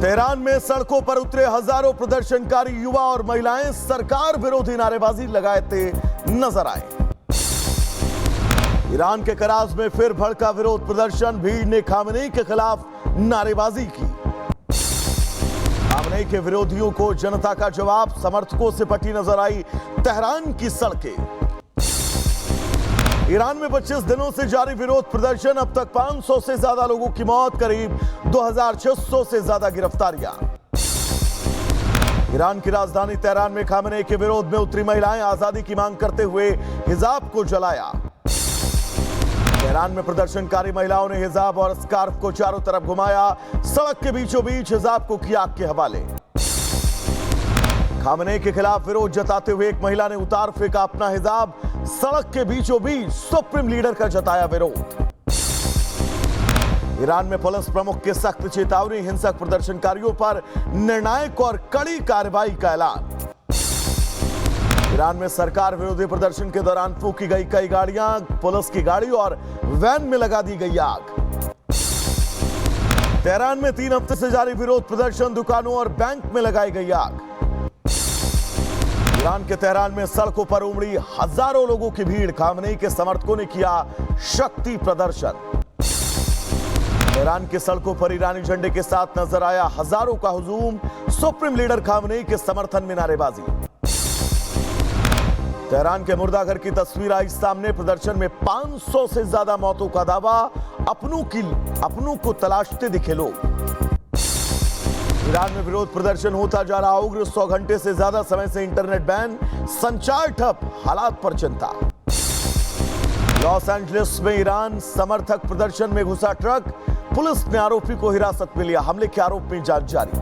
Tehran में सड़कों पर उतरे हजारों प्रदर्शनकारी युवा और महिलाएं सरकार विरोधी नारेबाजी लगाते नजर आए। ईरान के कराच में फिर भड़का विरोध प्रदर्शन, भीड़ ने खामनेई के खिलाफ नारेबाजी की। खामनेई के विरोधियों को जनता का जवाब, समर्थकों से पटी नजर आई तेहरान की सड़कें। ईरान में 25 दिनों से जारी विरोध प्रदर्शन, अब तक 500 से ज्यादा लोगों की मौत, करीब 2600 से ज्यादा गिरफ्तारियां। ईरान की राजधानी तेहरान में खामनेई के विरोध में उतरी महिलाएं आजादी की मांग करते हुए हिजाब को जलाया। तेहरान में प्रदर्शनकारी महिलाओं ने हिजाब और स्कार्फ को चारों तरफ घुमाया, सड़क के बीचों बीच हिजाब को किया आग के हवाले। खामनेई के खिलाफ विरोध जताते हुए एक महिला ने उतार फेंका अपना हिजाब, सड़क के बीचों बीच सुप्रीम लीडर का जताया विरोध। ईरान में पुलिस प्रमुख की सख्त चेतावनी, हिंसक प्रदर्शनकारियों पर निर्णायक और कड़ी कार्रवाई का ऐलान। ईरान में सरकार विरोधी प्रदर्शन के दौरान फूंकी गई कई गाड़ियां, पुलिस की गाड़ी और वैन में लगा दी गई आग। तेहरान में 3 हफ्ते से जारी विरोध प्रदर्शन, दुकानों और बैंक में लगाई गई आग। ईरान के तेहरान में सड़कों पर उमड़ी हजारों लोगों की भीड़, खामनेई के समर्थकों ने किया शक्ति प्रदर्शन। तेहरान की सड़कों पर ईरानी झंडे के साथ नजर आया हजारों का हुजूम, सुप्रीम लीडर खामनेई के समर्थन में नारेबाजी। तेहरान के मुर्दाघर की तस्वीर आई सामने, प्रदर्शन में 500 से ज्यादा मौतों का दावा, अपनों को तलाशते दिखे लोग। ईरान में विरोध प्रदर्शन होता जा रहा उग्र, 100 घंटे से ज्यादा समय से इंटरनेट बैन, संचार ठप, हालात पर चिंता। लॉस एंजलिस में ईरान समर्थक प्रदर्शन में घुसा ट्रक, पुलिस ने आरोपी को हिरासत में लिया, हमले के आरोप में जांच जारी।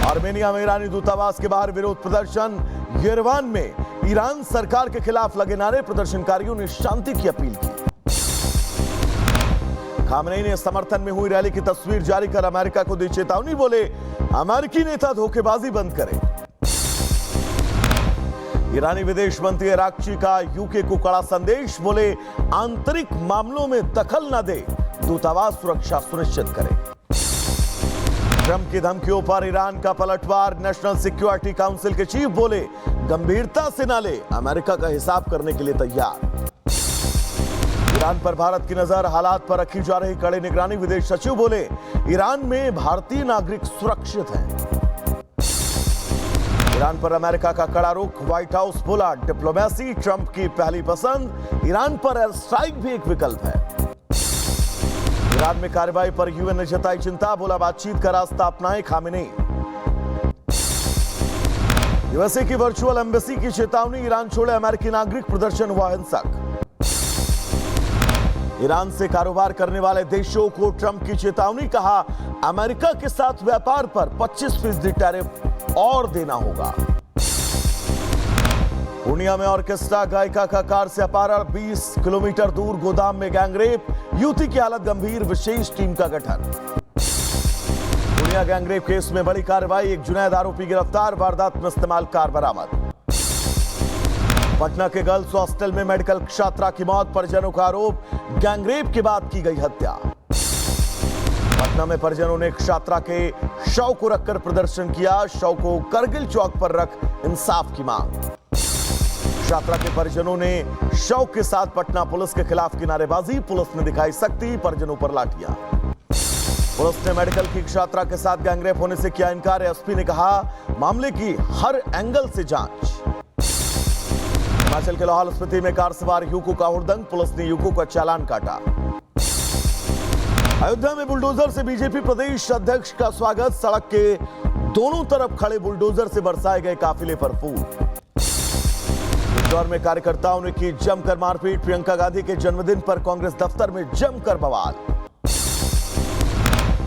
आर्मेनिया में ईरानी दूतावास के बाहर विरोध प्रदर्शन, येरेवान में ईरान सरकार के खिलाफ लगे नारे, प्रदर्शनकारियों ने शांति की अपील की। खामनेई ने समर्थन में हुई रैली की तस्वीर जारी कर अमेरिका को दी चेतावनी, बोले अमेरिकी नेता धोखेबाजी बंद करें। ईरानी विदेश मंत्री अराक्ची का यूके को कड़ा संदेश, बोले आंतरिक मामलों में दखल न दे, दूतावास सुरक्षा सुनिश्चित करे। ट्रंप की धमकियों पर ईरान का पलटवार, नेशनल सिक्योरिटी काउंसिल के चीफ बोले गंभीरता से न ले, अमेरिका का हिसाब करने के लिए तैयार। ईरान पर भारत की नजर, हालात पर रखी जा रही कड़ी निगरानी, विदेश सचिव बोले ईरान में भारतीय नागरिक सुरक्षित हैं। ईरान पर अमेरिका का कड़ा रुख, व्हाइट हाउस बोला डिप्लोमेसी ट्रंप की पहली पसंद, ईरान पर एयर स्ट्राइक भी एक विकल्प है। ईरान में कार्रवाई पर यूएन ने जताई चिंता, बोला बातचीत का रास्ता अपनाए खामनेई। यूएसए की वर्चुअल एम्बेसी की चेतावनी, ईरान छोड़े अमेरिकी नागरिक, प्रदर्शन हुआ हिंसक। ईरान से कारोबार करने वाले देशों को ट्रंप की चेतावनी, कहा अमेरिका के साथ व्यापार पर 25% टैरिफ और देना होगा। पूर्णिया में ऑर्केस्ट्रा गायिका का कार से अपहरण, 20 किलोमीटर दूर गोदाम में गैंगरेप, युवती की हालत गंभीर, विशेष टीम का गठन। पूर्णिया गैंगरेप केस में बड़ी कार्रवाई, एक जुनैद आरोपी गिरफ्तार, वारदात में इस्तेमाल कार बरामद। पटना के गर्ल्स हॉस्टल में मेडिकल छात्रा की मौत, परिजनों का आरोप गैंगरेप के बाद की गई हत्या। पटना में परिजनों ने छात्रा के शव को रखकर प्रदर्शन किया, शव को करगिल चौक पर रख इंसाफ की मांग। छात्रा के परिजनों ने शव के साथ पटना पुलिस के खिलाफ की नारेबाजी, पुलिस ने दिखाई सख्ती, परिजनों पर लाठियां। पुलिस ने मेडिकल की छात्रा के साथ गैंगरेप होने से किया इनकार, एसपी ने कहा मामले की हर एंगल से जांच। हिमाचल के लाहौल स्पीति में कार सवार युवकों का हुड़दंग, पुलिस ने युवकों का चालान काटा। अयोध्या में बुलडोजर से बीजेपी प्रदेश अध्यक्ष का स्वागत, सड़क के दोनों तरफ खड़े बुलडोजर से बरसाए गए काफिले पर फूल। इंदौर में कार्यकर्ताओं ने की जमकर मारपीट, प्रियंका गांधी के जन्मदिन पर कांग्रेस दफ्तर में जमकर बवाल।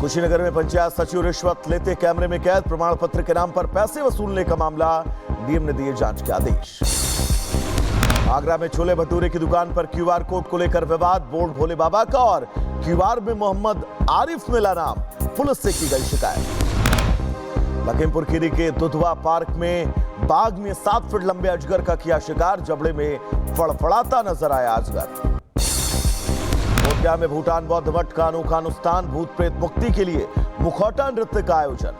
कुशीनगर में पंचायत सचिव रिश्वत लेते कैमरे में कैद, प्रमाण पत्र के नाम पर पैसे वसूलने का मामला, डीएम ने दिए जांच के आदेश। आगरा में छोले भटूरे की दुकान पर क्यूआर कोड को लेकर विवाद, बोर्ड भोले बाबा का और क्यूआर में मोहम्मद आरिफ मिला नाम, पुलिस से की गई शिकायत। लखीमपुर खीरी के दुधवा पार्क में बाग ने 7 फीट लंबे अजगर का किया शिकार, जबड़े में फड़फड़ाता नजर आया अजगर। बोधगया में भूटान बौद्ध मठ का अनोखा अनुष्ठान, भूत प्रेत मुक्ति के लिए मुखौटा नृत्य का आयोजन।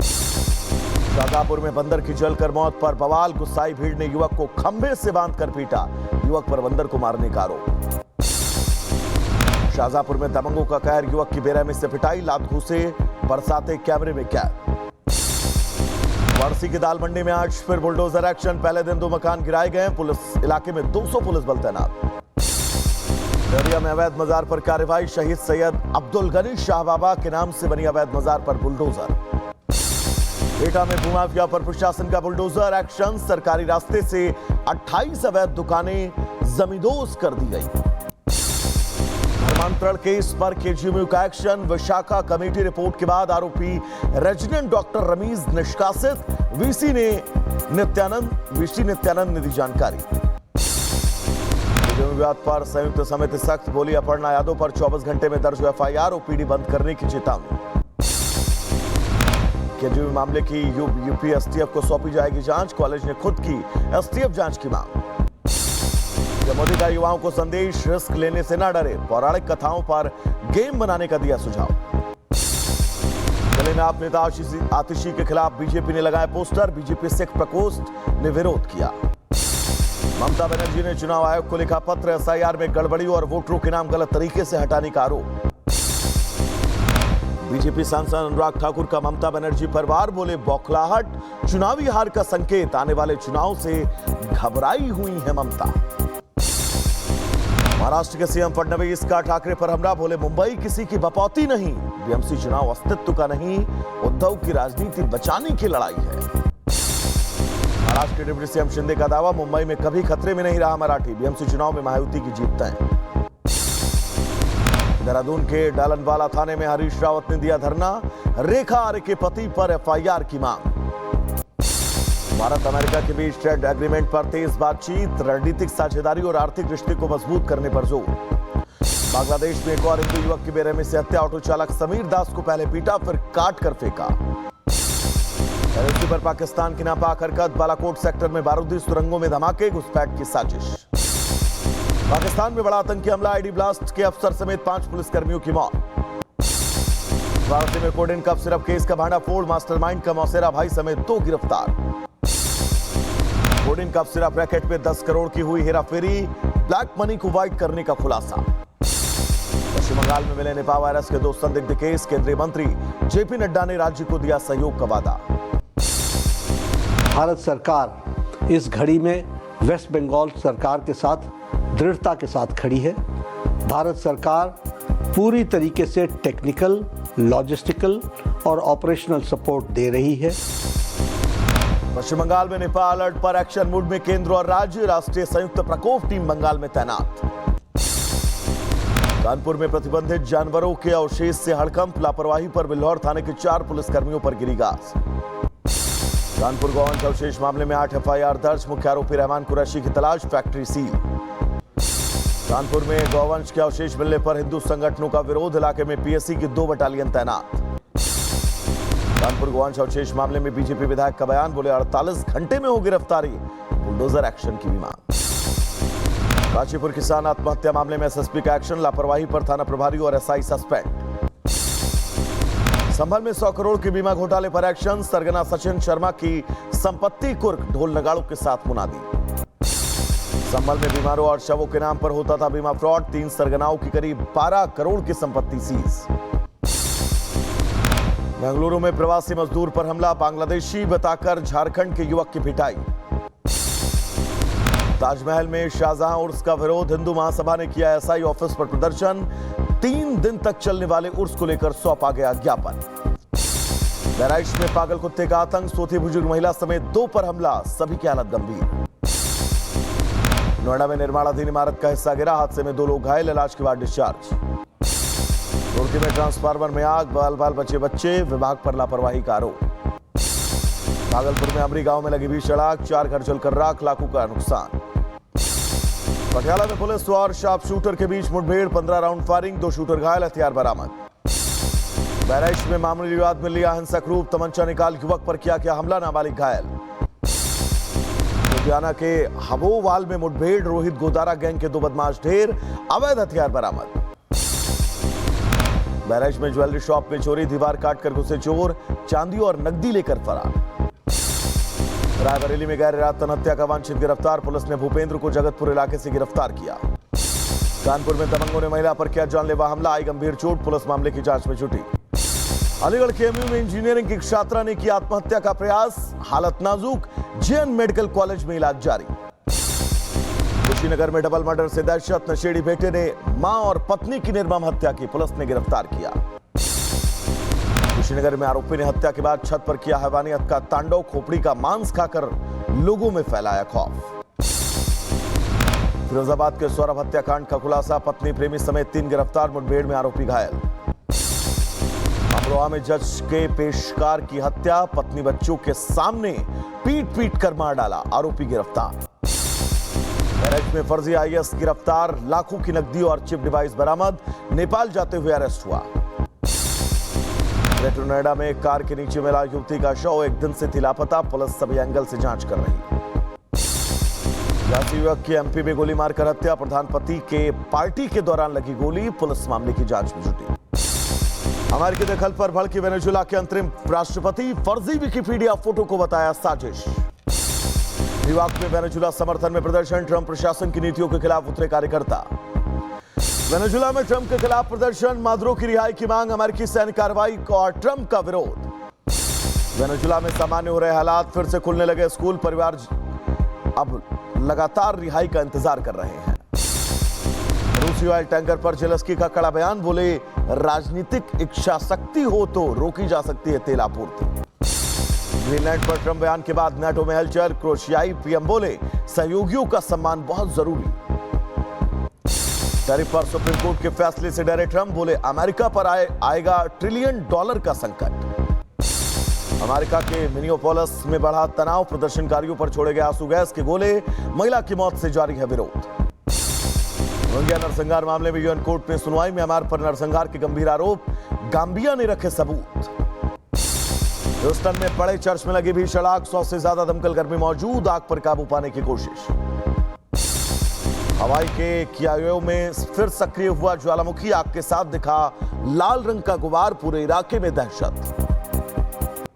शाहजहांपुर में बंदर की जलकर मौत पर बवाल, गुस्साई भीड़ ने युवक को खंभे से बांधकर पीटा, युवक पर बंदर को मारने का आरोप। शाहजहांपुर में दबंगों का कहर, युवक की बेरहमी से पिटाई, लात घूसे, बरसाते कैमरे में कैद। वाराणसी की दाल मंडी में आज फिर बुलडोजर एक्शन, पहले दिन 2 मकान गिराए गए, पुलिस इलाके में 200 पुलिस बल तैनात। देवरिया में अवैध मजार पर कार्रवाई, शहीद सैयद अब्दुल गनी शाह बाबा के नाम से बनी अवैध मजार पर बुलडोजर। एटा में भूमाफिया पर प्रशासन का बुलडोजर एक्शन, सरकारी रास्ते से 28 अवैध दुकानें जमींदोज कर दी गई। धर्मांतरण केस पर केजीएमयू का एक्शन, विशाखा कमेटी रिपोर्ट के बाद आरोपी रेजिडेंट डॉक्टर रमीज निष्कासित, वीसी नित्यानंद ने दी जानकारी। विवाद पर संयुक्त समिति सख्त, बोली अपर्णा यादव पर 24 घंटे में दर्ज एफआईआर, ओपीडी बंद करने की चेतावनी। केजीएमयू मामले की यूपी एसटीएफ को सौंपी जाएगी जांच, कॉलेज ने खुद की एसटीएफ जांच की मांग। मोदी का युवाओं को संदेश, रिस्क लेने से ना डरे, पौराणिक कथाओं पर गेम बनाने का दिया सुझाव। दिल्ली में आप नेता आतिशी के खिलाफ बीजेपी ने लगाए पोस्टर, बीजेपी सिख प्रकोष्ठ ने विरोध किया। ममता बनर्जी ने चुनाव आयोग को लिखा पत्र, एसआईआर में गड़बड़ी और वोटरों के नाम गलत तरीके से हटाने का आरोप। बीजेपी सांसद अनुराग ठाकुर का ममता बनर्जी पर वार, बोले बौखलाहट चुनावी हार का संकेत, आने वाले चुनाव से घबराई हुई है ममता। महाराष्ट्र के सीएम फडणवीस का ठाकरे पर हमला, बोले मुंबई किसी की बपौती नहीं, बीएमसी चुनाव अस्तित्व का नहीं, उद्धव की राजनीति बचाने की लड़ाई है। महाराष्ट्र के डिप्टी सीएम शिंदे का दावा, मुंबई में कभी खतरे में नहीं रहा मराठी, बीएमसी चुनाव में महायुति की जीत तय। देहरादून के डालनवाला थाने में हरीश रावत ने दिया धरना, रेखा आर्य के पति पर एफआईआर की मांग। भारत अमेरिका के बीच ट्रेड एग्रीमेंट पर तेज बातचीत, रणनीतिक साझेदारी और आर्थिक रिश्ते को मजबूत करने पर जोर। बांग्लादेश में एक और हिंदू युवक की बेरहमी से हत्या, ऑटो चालक समीर दास को पहले पीटा फिर काट कर फेंका। एलओसी पर पाकिस्तान की नापाक हरकत, बालाकोट सेक्टर में बारूदी सुरंगों में धमाके, घुसपैठ की साजिश। पाकिस्तान में बड़ा आतंकी हमला, आईडी ब्लास्ट के अफसर समेत 5 पुलिसकर्मियों की मौत। वाराणसी में कोडेन कफ सिरप केस का भांडाफोड़, मास्टरमाइंड का मौसेरा भाई समेत 2 गिरफ्तार। कोडेन कफ सिरप रैकेट में 10 करोड़ की हुई हेराफेरी, ब्लैक मनी को वाइट करने का खुलासा। पश्चिम बंगाल में मिले निपाह वायरस के 2 संदिग्ध केस, केंद्रीय मंत्री जेपी नड्डा ने राज्य को दिया सहयोग का वादा। भारत सरकार इस घड़ी में वेस्ट बंगाल सरकार के साथ दृढ़ता के साथ खड़ी है। भारत सरकार पूरी तरीके से टेक्निकल, लॉजिस्टिकल और ऑपरेशनल सपोर्ट दे रही है। पश्चिम बंगाल में निपाह अलर्ट पर एक्शन मूड में केंद्र और राज्य, राष्ट्रीय संयुक्त प्रकोप टीम बंगाल में तैनात। कानपुर में प्रतिबंधित जानवरों के अवशेष से हड़कंप, लापरवाही पर बिल्हौर थाने के 4 पुलिसकर्मियों पर गिरी गाज। कानपुर गौवंश अवशेष मामले में 8 एफआईआर दर्ज, मुख्य आरोपी रहमान कुरैशी की तलाश, फैक्ट्री सील। कानपुर में गौवंश के अवशेष मिलने पर हिंदू संगठनों का विरोध, इलाके में पीएससी की 2 बटालियन तैनात। कानपुर गौवंश अवशेष मामले में बीजेपी विधायक का बयान, बोले 48 घंटे में हो गिरफ्तारी, बुलडोजर एक्शन की भी मांग। काशीपुर किसान आत्महत्या मामले में एसएसपी का एक्शन, लापरवाही पर थाना प्रभारी और एसआई सस्पेंड। संभल में 100 करोड़ के बीमा घोटाले पर एक्शन, सरगना सचिन शर्मा की संपत्ति कुर्क, ढोल नगाड़ों के साथ मुनादी। संभल में बीमारों और शवों के नाम पर होता था बीमा फ्रॉड, 3 सरगनाओं की करीब 12 करोड़ की संपत्ति सीज। बेंगलुरु में प्रवासी मजदूर पर हमला, बांग्लादेशी बताकर झारखंड के युवक की पिटाई। ताजमहल में शाहजहां उर्स का विरोध, हिंदू महासभा ने किया एसआई ऑफिस पर प्रदर्शन, 3 दिन तक चलने वाले उर्स को लेकर सौंपा गया ज्ञापन। बहराइच में पागल कुत्ते का आतंक, सोती बुजुर्ग महिला समेत 2 पर हमला, सभी की हालत गंभीर। नोएडा में निर्माणाधीन इमारत का हिस्सा गिरा, हादसे में 2 लोग घायल, इलाज के बाद डिस्चार्ज। रुड़की में ट्रांसफार्मर में आग, बाल बाल बचे बच्चे, विभाग पर लापरवाही का आरोप। भागलपुर में अमरी गांव में लगी भीषण आग, 4 घर जलकर राख, लाखों का नुकसान। पटियाला में पुलिस और शार्प शूटर के बीच मुठभेड़, 15 राउंड फायरिंग, 2 शूटर घायल, हथियार बरामद। बहराइच में मामूली विवाद में लिया हिंसक रूप, तमंचा निकाल युवक पर किया हमला, नाबालिग घायल। लुधियाना के हबोवाल में मुठभेड़, रोहित गोदारा गैंग के 2 बदमाश ढेर, अवैध हथियार बरामद। बहराइच में ज्वेलरी शॉप में चोरी, दीवार काटकर घुसे चोर, चांदी और नकदी लेकर फरार। रायबरेली में गैर इरादतन हत्या का वांछित गिरफ्तार, पुलिस ने भूपेंद्र को जगतपुर इलाके से गिरफ्तार किया। कानपुर में दबंगों ने महिला पर किया जानलेवा हमला, आई गंभीर चोट, पुलिस मामले की जांच में जुटी। अलीगढ़ केएमयू में इंजीनियरिंग की छात्रा ने किया आत्महत्या का प्रयास, हालत नाजुक, जेएन मेडिकल कॉलेज में इलाज जारी। कुशीनगर में डबल मर्डर से दहशत, नशेड़ी बेटे ने मां और पत्नी की निर्मम हत्या की, पुलिस ने गिरफ्तार किया। कुशीनगर में आरोपी ने हत्या के बाद छत पर किया हैवानियत का तांडव, खोपड़ी का मांस खाकर लोगों में फैलाया खौफ। फिरोजाबाद के सौरभ हत्याकांड का खुलासा, पत्नी प्रेमी समेत 3 गिरफ्तार, मुठभेड़ में आरोपी घायल। अमरोहा में जज के पेशकार की हत्या, पत्नी बच्चों के सामने पीट पीट कर मार डाला, आरोपी गिरफ्तार। बहराइच में फर्जी आईएएस गिरफ्तार, लाखों की नकदी और चिप डिवाइस बरामद, नेपाल जाते हुए अरेस्ट हुआ। ग्रेटर नोएडा में कार के नीचे मिला युवती का शव, 1 दिन से थी लापता, पुलिस सभी एंगल से जांच कर रही। युवक की एमपी में गोली मारकर हत्या, प्रधान पति के पार्टी के दौरान लगी गोली, पुलिस मामले की जांच में जुटी। अमेरिकी दखल पर भड़की वेनेजुएला के अंतरिम राष्ट्रपति, फर्जी विकिपीडिया फोटो को बताया साजिश। न्यूयॉर्क में वेनेजुएला समर्थन में प्रदर्शन, ट्रंप प्रशासन की नीतियों के खिलाफ उतरे कार्यकर्ता। वेनेजुएला में ट्रंप के खिलाफ प्रदर्शन, मादुरो की रिहाई की मांग, अमेरिकी सैन्य कार्रवाई और ट्रंप का विरोध। वेनेजुएला में सामान्य हो रहे हालात, फिर से खुलने लगे स्कूल, परिवार अब लगातार रिहाई का इंतजार कर रहे हैं। रूसी ऑयल टैंकर पर जेलेंस्की का कड़ा बयान, बोले राजनीतिक इच्छा शक्ति हो तो रोकी जा सकती है तेल आपूर्ति। ग्रीनलैंड पर ट्रंप बयान के बाद नाटो में हलचल, क्रोएशियाई पीएम बोले सहयोगियों का सम्मान बहुत जरूरी। टैरिफ पर सुप्रीम कोर्ट के फैसले से डरे ट्रंप, बोले अमेरिका पर आएगा $1 ट्रिलियन का संकट। अमेरिका के मिनियोपोलिस में बढ़ा तनाव, प्रदर्शनकारियों पर छोड़े गए आंसू गैस के गोले, महिला की मौत से जारी है विरोध। रोहिंग्या नरसंहार मामले में यूएन कोर्ट में सुनवाई, म्यांमार पर नरसंहार के गंभीर आरोप, गाम्बिया ने रखे सबूत। ह्यूस्टन में पड़े चर्च में लगी भीषण आग, 100 से ज्यादा दमकल कर्मी मौजूद, आग पर काबू पाने की कोशिश। हवाई के कियाओ में फिर सक्रिय हुआ ज्वालामुखी, आग के साथ दिखा लाल रंग का गुबार, पूरे इलाके में दहशत।